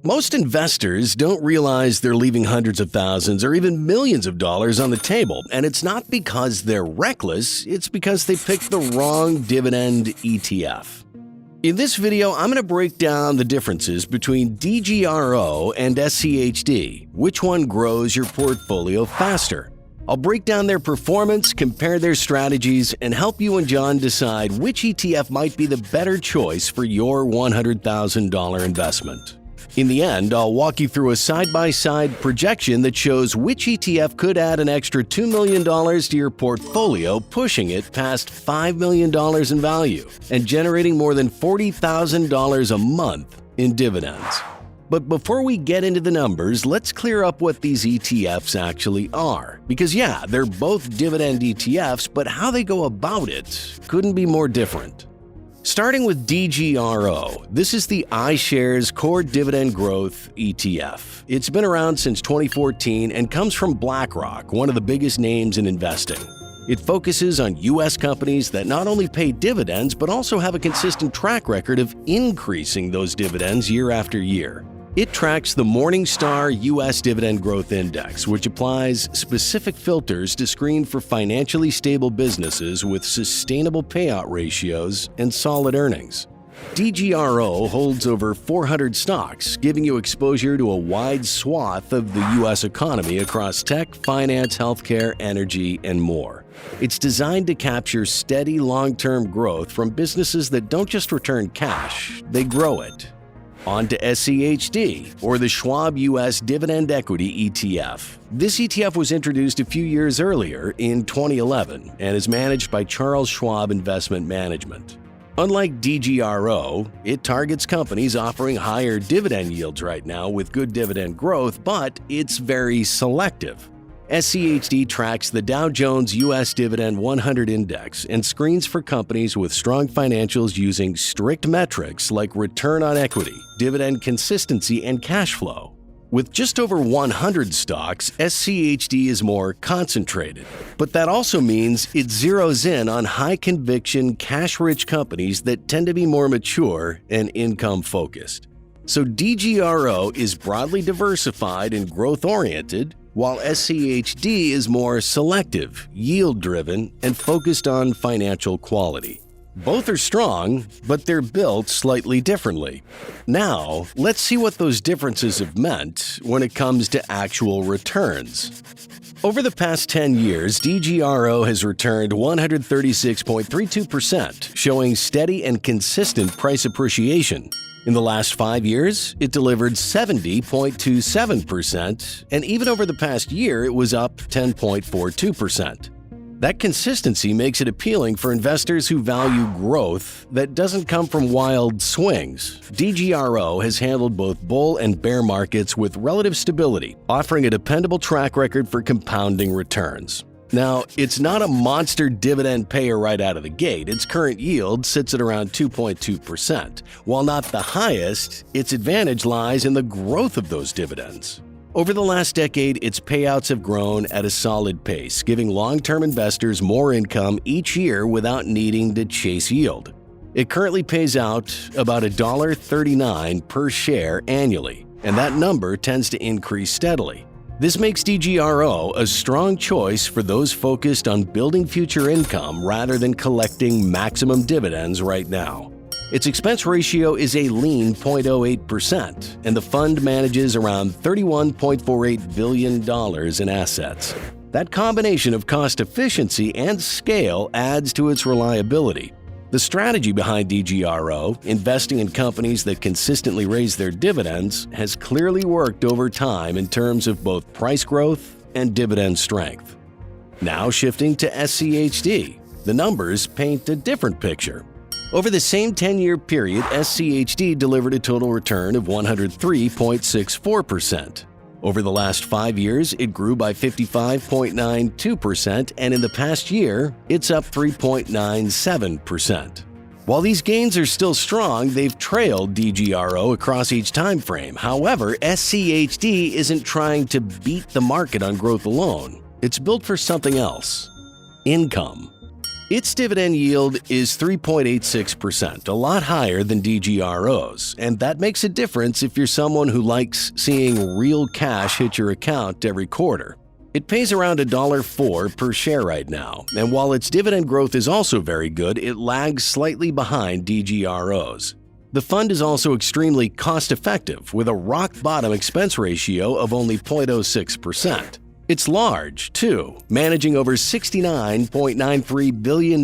Most investors don't realize they're leaving hundreds of thousands or even millions of dollars on the table, and it's not because they're reckless, it's because they picked the wrong dividend ETF. In this video, I'm going to break down the differences between DGRO and SCHD. Which one grows your portfolio faster? I'll break down their performance, compare their strategies, and help you and John decide which ETF might be the better choice for your $100,000 investment. In the end, I'll walk you through a side-by-side projection that shows which ETF could add an extra $2 million to your portfolio, pushing it past $5 million in value and generating more than $40,000 a month in dividends. But before we get into the numbers, let's clear up what these ETFs actually are. Because yeah, they're both dividend ETFs, but how they go about it couldn't be more different. Starting with DGRO, this is the iShares Core Dividend Growth ETF. It's been around since 2014 and comes from BlackRock, one of the biggest names in investing. It focuses on U.S. companies that not only pay dividends but also have a consistent track record of increasing those dividends year after year. It tracks the Morningstar U.S. Dividend Growth Index, which applies specific filters to screen for financially stable businesses with sustainable payout ratios and solid earnings. DGRO holds over 400 stocks, giving you exposure to a wide swath of the U.S. economy across tech, finance, healthcare, energy, and more. It's designed to capture steady long-term growth from businesses that don't just return cash, they grow it. On to SCHD, or the Schwab U.S. Dividend Equity ETF. This ETF was introduced a few years earlier in 2011 and is managed by Charles Schwab Investment Management. Unlike DGRO, it targets companies offering higher dividend yields right now with good dividend growth, but it's very selective. SCHD tracks the Dow Jones U.S. Dividend 100 Index and screens for companies with strong financials using strict metrics like return on equity, dividend consistency, and cash flow. With just over 100 stocks, SCHD is more concentrated. But that also means it zeroes in on high-conviction, cash-rich companies that tend to be more mature and income-focused. So DGRO is broadly diversified and growth-oriented, while SCHD is more selective, yield-driven, and focused on financial quality. Both are strong, but they're built slightly differently. Now, let's see what those differences have meant when it comes to actual returns. Over the past 10 years, DGRO has returned 136.32%, showing steady and consistent price appreciation. In the last 5 years, it delivered 70.27%, and even over the past year, it was up 10.42%. That consistency makes it appealing for investors who value growth that doesn't come from wild swings. DGRO has handled both bull and bear markets with relative stability, offering a dependable track record for compounding returns. Now, it's not a monster dividend payer right out of the gate. Its current yield sits at around 2.2%. While not the highest, its advantage lies in the growth of those dividends. Over the last decade, its payouts have grown at a solid pace, giving long-term investors more income each year without needing to chase yield. It currently pays out about $1.39 per share annually, and that number tends to increase steadily. This makes DGRO a strong choice for those focused on building future income rather than collecting maximum dividends right now. Its expense ratio is a lean 0.08%, and the fund manages around $31.48 billion in assets. That combination of cost efficiency and scale adds to its reliability. The strategy behind DGRO, investing in companies that consistently raise their dividends, has clearly worked over time in terms of both price growth and dividend strength. Now shifting to SCHD, the numbers paint a different picture. Over the same 10-year period, SCHD delivered a total return of 103.64%. Over the last 5 years, it grew by 55.92%, and in the past year, it's up 3.97%. While these gains are still strong, they've trailed DGRO across each time frame. However, SCHD isn't trying to beat the market on growth alone. It's built for something else: income. Its dividend yield is 3.86%, a lot higher than DGRO's, and that makes a difference if you're someone who likes seeing real cash hit your account every quarter. It pays around $1.04 per share right now, and while its dividend growth is also very good, it lags slightly behind DGRO's. The fund is also extremely cost-effective, with a rock-bottom expense ratio of only 0.06%. It's large, too, managing over $69.93 billion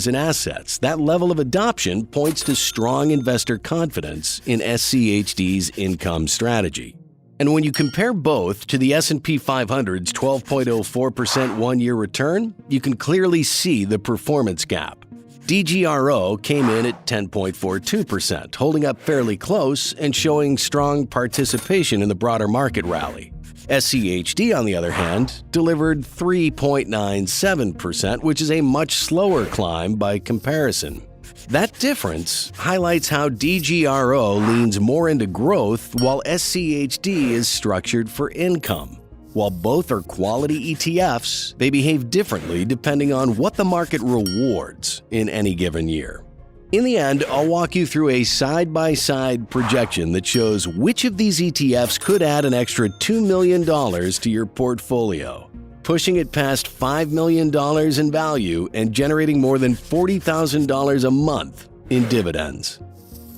in assets. That level of adoption points to strong investor confidence in SCHD's income strategy. And when you compare both to the S&P 500's 12.04% one-year return, you can clearly see the performance gap. DGRO came in at 10.42%, holding up fairly close and showing strong participation in the broader market rally. SCHD, on the other hand, delivered 3.97%, which is a much slower climb by comparison. That difference highlights how DGRO leans more into growth while SCHD is structured for income. While both are quality ETFs, they behave differently depending on what the market rewards in any given year. In the end, I'll walk you through a side-by-side projection that shows which of these ETFs could add an extra $2 million to your portfolio, pushing it past $5 million in value and generating more than $40,000 a month in dividends.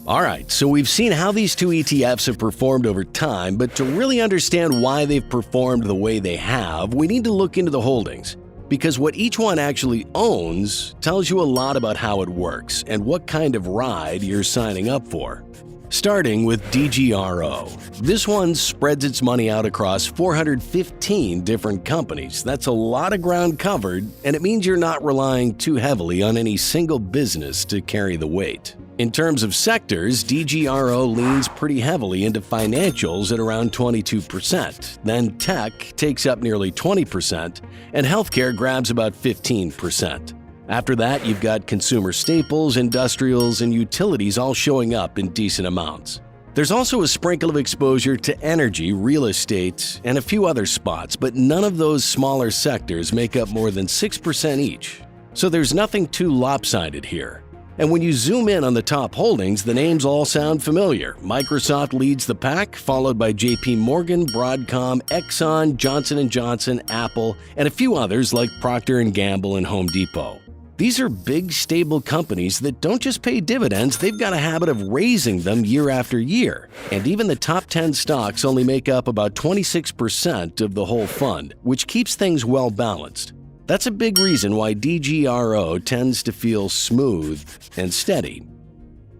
All right, so we've seen how these two ETFs have performed over time, but to really understand why they've performed the way they have, we need to look into the holdings. Because what each one actually owns tells you a lot about how it works and what kind of ride you're signing up for. Starting with DGRO. This one spreads its money out across 415 different companies. That's a lot of ground covered, and it means you're not relying too heavily on any single business to carry the weight. In terms of sectors, DGRO leans pretty heavily into financials at around 22%, then tech takes up nearly 20%, and healthcare grabs about 15%. After that, you've got consumer staples, industrials, and utilities all showing up in decent amounts. There's also a sprinkle of exposure to energy, real estate, and a few other spots, but none of those smaller sectors make up more than 6% each. So there's nothing too lopsided here. And when you zoom in on the top holdings, the names all sound familiar. Microsoft leads the pack, followed by JP Morgan, Broadcom, Exxon, Johnson & Johnson, Apple, and a few others like Procter & Gamble and Home Depot. These are big, stable companies that don't just pay dividends, they've got a habit of raising them year after year. And even the top 10 stocks only make up about 26% of the whole fund, which keeps things well balanced. That's a big reason why DGRO tends to feel smooth and steady.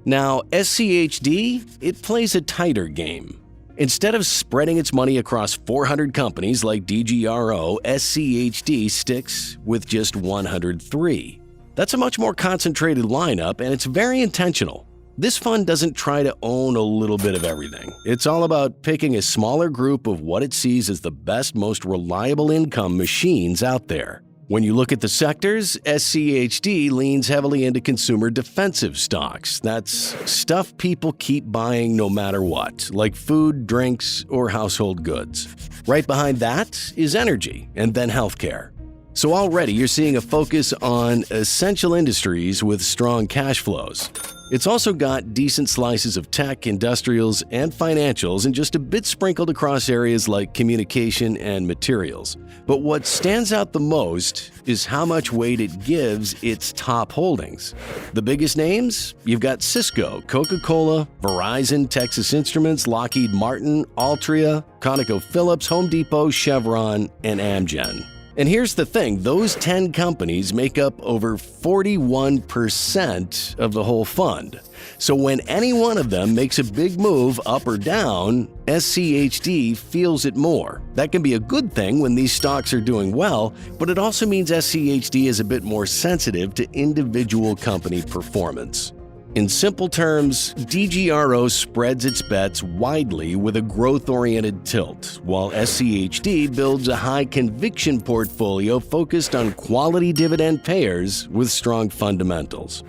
Now, SCHD, it plays a tighter game. Instead of spreading its money across 400 companies like DGRO, SCHD sticks with just 103. That's a much more concentrated lineup, and it's very intentional. This fund doesn't try to own a little bit of everything. It's all about picking a smaller group of what it sees as the best, most reliable income machines out there. When you look at the sectors, SCHD leans heavily into consumer defensive stocks. That's stuff people keep buying no matter what, like food, drinks, or household goods. Right behind that is energy, and then healthcare. So already you're seeing a focus on essential industries with strong cash flows. It's also got decent slices of tech, industrials, and financials, and just a bit sprinkled across areas like communication and materials. But what stands out the most is how much weight it gives its top holdings. The biggest names? You've got Cisco, Coca-Cola, Verizon, Texas Instruments, Lockheed Martin, Altria, ConocoPhillips, Home Depot, Chevron, and Amgen. And here's the thing, those 10 companies make up over 41% of the whole fund. So when any one of them makes a big move up or down, SCHD feels it more. That can be a good thing when these stocks are doing well, but it also means SCHD is a bit more sensitive to individual company performance. In simple terms, DGRO spreads its bets widely with a growth-oriented tilt, while SCHD builds a high-conviction portfolio focused on quality dividend payers with strong fundamentals.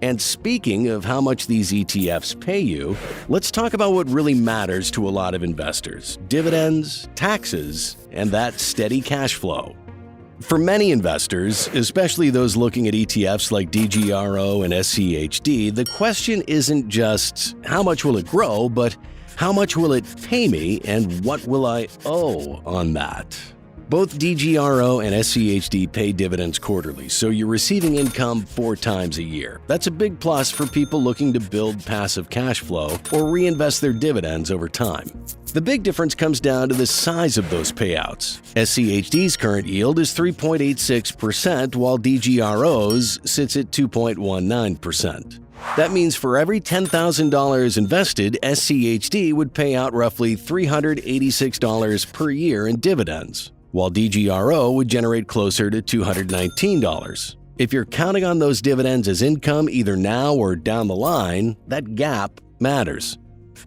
And speaking of how much these ETFs pay you, let's talk about what really matters to a lot of investors: dividends, taxes, and that steady cash flow. For many investors, especially those looking at ETFs like DGRO and SCHD, the question isn't just how much will it grow, but how much will it pay me and what will I owe on that? Both DGRO and SCHD pay dividends quarterly, so you're receiving income 4 times a year. That's a big plus for people looking to build passive cash flow or reinvest their dividends over time. The big difference comes down to the size of those payouts. SCHD's current yield is 3.86%, while DGRO's sits at 2.19%. That means for every $10,000 invested, SCHD would pay out roughly $386 per year in dividends, while DGRO would generate closer to $219. If you're counting on those dividends as income either now or down the line, that gap matters.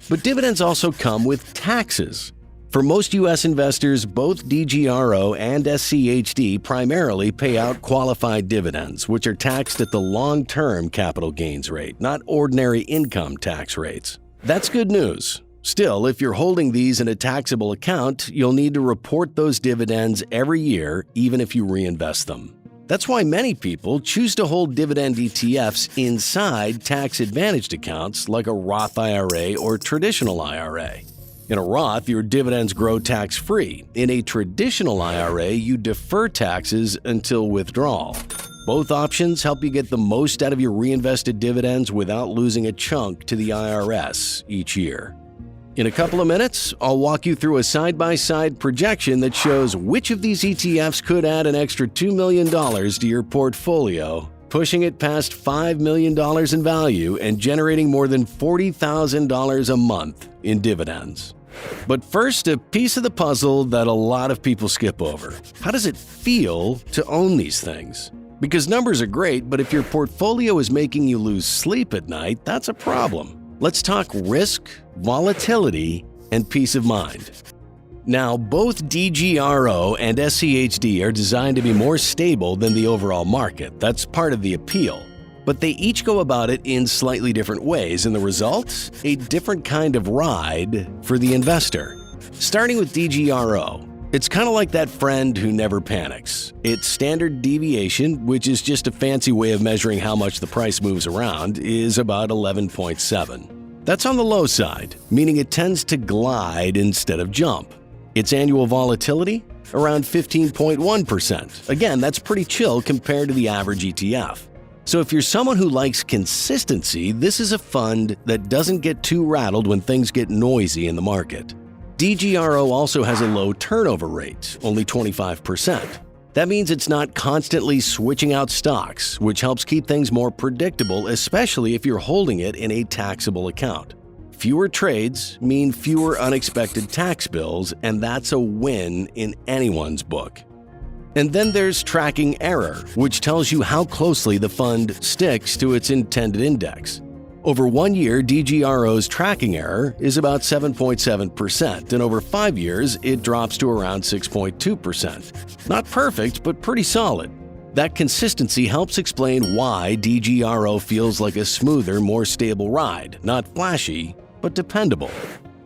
But dividends also come with taxes. For most U.S. investors, both DGRO and SCHD primarily pay out qualified dividends, which are taxed at the long-term capital gains rate, not ordinary income tax rates. That's good news. Still, if you're holding these in a taxable account, you'll need to report those dividends every year, even if you reinvest them. That's why many people choose to hold dividend ETFs inside tax-advantaged accounts like a Roth IRA or traditional IRA. In a Roth, your dividends grow tax-free. In a traditional IRA, you defer taxes until withdrawal. Both options help you get the most out of your reinvested dividends without losing a chunk to the IRS each year. In a couple of minutes, I'll walk you through a side-by-side projection that shows which of these ETFs could add an extra $2 million to your portfolio, pushing it past $5 million in value and generating more than $40,000 a month in dividends. But first, a piece of the puzzle that a lot of people skip over. How does it feel to own these things? Because numbers are great, but if your portfolio is making you lose sleep at night, that's a problem. Let's talk risk, volatility, and peace of mind. Now, both DGRO and SCHD are designed to be more stable than the overall market. That's part of the appeal. But they each go about it in slightly different ways, and the result? A different kind of ride for the investor. Starting with DGRO. It's kind of like that friend who never panics. Its standard deviation, which is just a fancy way of measuring how much the price moves around, is about 11.7. That's on the low side, meaning it tends to glide instead of jump. Its annual volatility? Around 15.1%. Again, that's pretty chill compared to the average ETF. So if you're someone who likes consistency, this is a fund that doesn't get too rattled when things get noisy in the market. DGRO also has a low turnover rate, only 25%. That means it's not constantly switching out stocks, which helps keep things more predictable, especially if you're holding it in a taxable account. Fewer trades mean fewer unexpected tax bills, and that's a win in anyone's book. And then there's tracking error, which tells you how closely the fund sticks to its intended index. Over 1 year, DGRO's tracking error is about 7.7%, and over 5 years, it drops to around 6.2%. Not perfect, but pretty solid. That consistency helps explain why DGRO feels like a smoother, more stable ride, not flashy, but dependable.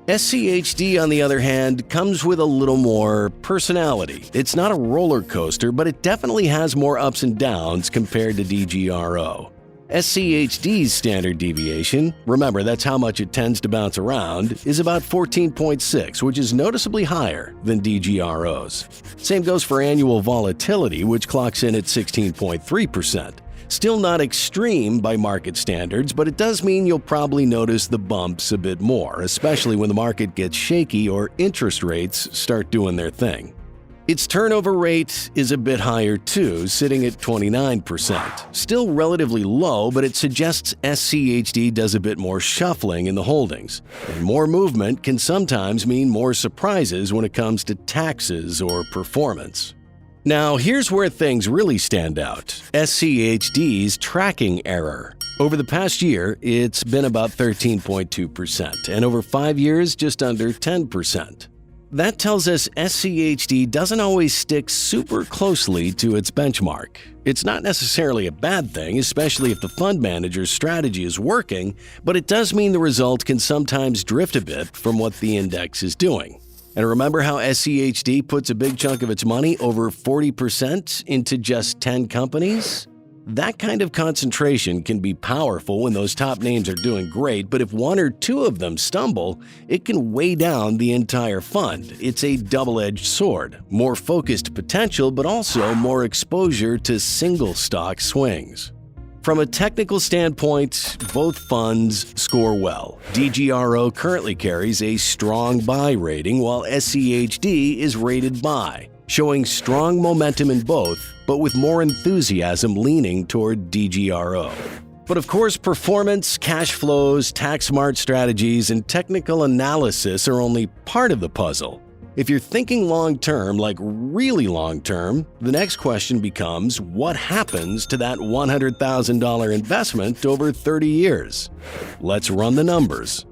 SCHD, on the other hand, comes with a little more personality. It's not a roller coaster, but it definitely has more ups and downs compared to DGRO. SCHD's standard deviation, remember that's how much it tends to bounce around, is about 14.6, which is noticeably higher than DGRO's. Same goes for annual volatility, which clocks in at 16.3%. Still not extreme by market standards, but it does mean you'll probably notice the bumps a bit more, especially when the market gets shaky or interest rates start doing their thing. Its turnover rate is a bit higher too, sitting at 29%. Still relatively low, but it suggests SCHD does a bit more shuffling in the holdings. And more movement can sometimes mean more surprises when it comes to taxes or performance. Now, here's where things really stand out. SCHD's tracking error. Over the past year, it's been about 13.2%, and over 5 years, just under 10%. That tells us SCHD doesn't always stick super closely to its benchmark. It's not necessarily a bad thing, especially if the fund manager's strategy is working, but it does mean the result can sometimes drift a bit from what the index is doing. And remember how SCHD puts a big chunk of its money, over 40%, into just 10 companies? That kind of concentration can be powerful when those top names are doing great, but if one or two of them stumble, it can weigh down the entire fund. It's a double-edged sword. More focused potential, but also more exposure to single stock swings. From a technical standpoint, both funds score well. DGRO currently carries a strong buy rating, while SCHD is rated buy, showing strong momentum in both, but with more enthusiasm leaning toward DGRO. But of course, performance, cash flows, tax-smart strategies, and technical analysis are only part of the puzzle. If you're thinking long-term, like really long-term, the next question becomes, what happens to that $100,000 investment over 30 years? Let's run the numbers.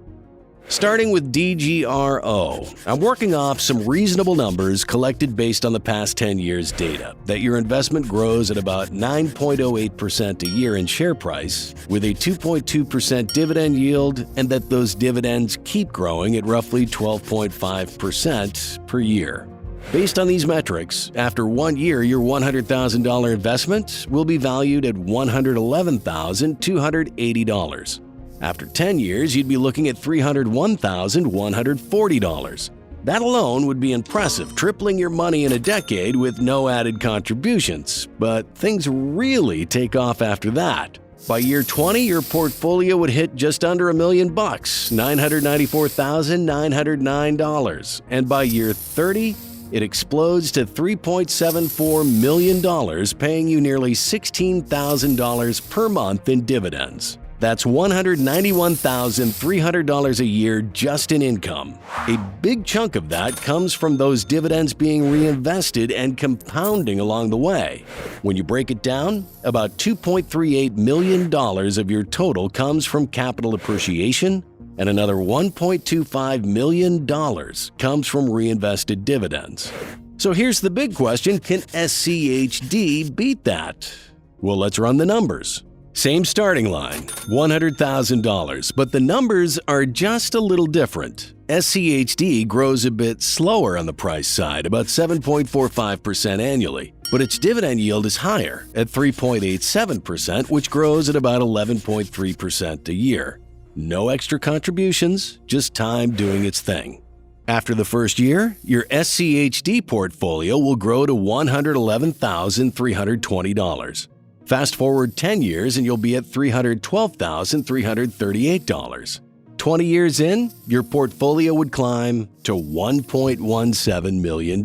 Starting with DGRO, I'm working off some reasonable numbers collected based on the past 10 years' data, that your investment grows at about 9.08% a year in share price, with a 2.2% dividend yield, and that those dividends keep growing at roughly 12.5% per year. Based on these metrics, after 1 year, your $100,000 investment will be valued at $111,280. After 10 years, you'd be looking at $301,140. That alone would be impressive, tripling your money in a decade with no added contributions. But things really take off after that. By year 20, your portfolio would hit just under $1 million, $994,909. And by year 30, it explodes to $3.74 million, paying you nearly $16,000 per month in dividends. That's $191,300 a year just in income. A big chunk of that comes from those dividends being reinvested and compounding along the way. When you break it down, about $2.38 million of your total comes from capital appreciation, and another $1.25 million comes from reinvested dividends. So here's the big question, can SCHD beat that? Well, let's run the numbers. Same starting line, $100,000, but the numbers are just a little different. SCHD grows a bit slower on the price side, about 7.45% annually, but its dividend yield is higher at 3.87%, which grows at about 11.3% a year. No extra contributions, just time doing its thing. After the first year, your SCHD portfolio will grow to $111,320. Fast forward 10 years and you'll be at $312,338. 20 years in, your portfolio would climb to $1.17 million.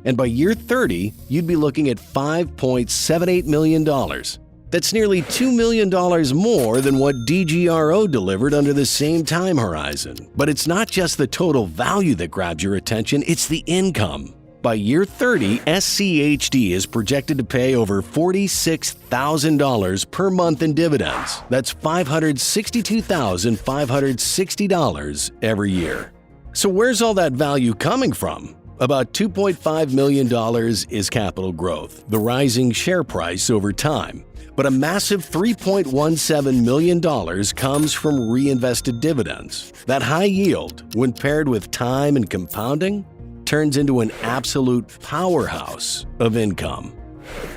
And by year 30, you'd be looking at $5.78 million. That's nearly $2 million more than what DGRO delivered under the same time horizon. But it's not just the total value that grabs your attention, it's the income. By year 30, SCHD is projected to pay over $46,000 per month in dividends. That's $562,560 every year. So where's all that value coming from? About $2.5 million is capital growth, the rising share price over time. But a massive $3.17 million comes from reinvested dividends. That high yield, when paired with time and compounding, turns into an absolute powerhouse of income.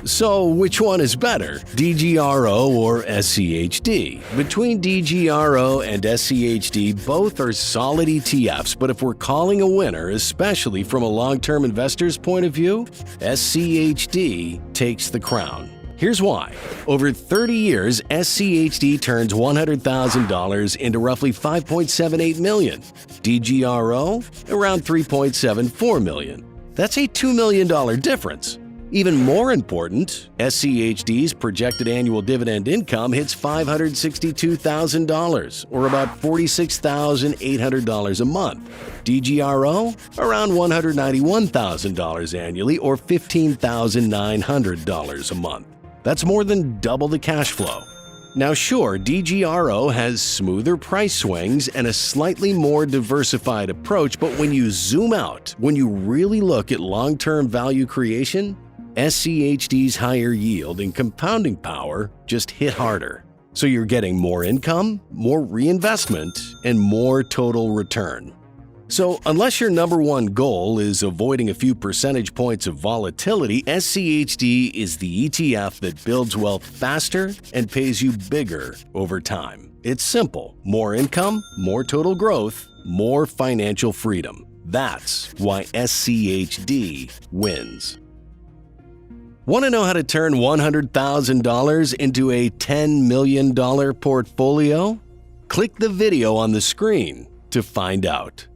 So which one is better, DGRO or SCHD? Between DGRO and SCHD, both are solid ETFs, but if we're calling a winner, especially from a long-term investor's point of view, SCHD takes the crown. Here's why. Over 30 years, SCHD turns $100,000 into roughly $5.78 million. DGRO, around $3.74 million. That's a $2 million difference. Even more important, SCHD's projected annual dividend income hits $562,000, or about $46,800 a month. DGRO, around $191,000 annually, or $15,900 a month. That's more than double the cash flow. Now sure, DGRO has smoother price swings and a slightly more diversified approach, but when you zoom out, when you really look at long-term value creation, SCHD's higher yield and compounding power just hit harder. So you're getting more income, more reinvestment, and more total return. So, unless your number one goal is avoiding a few percentage points of volatility, SCHD is the ETF that builds wealth faster and pays you bigger over time. It's simple. More income, more total growth, more financial freedom. That's why SCHD wins. Want to know how to turn $100,000 into a $10 million portfolio? Click the video on the screen to find out.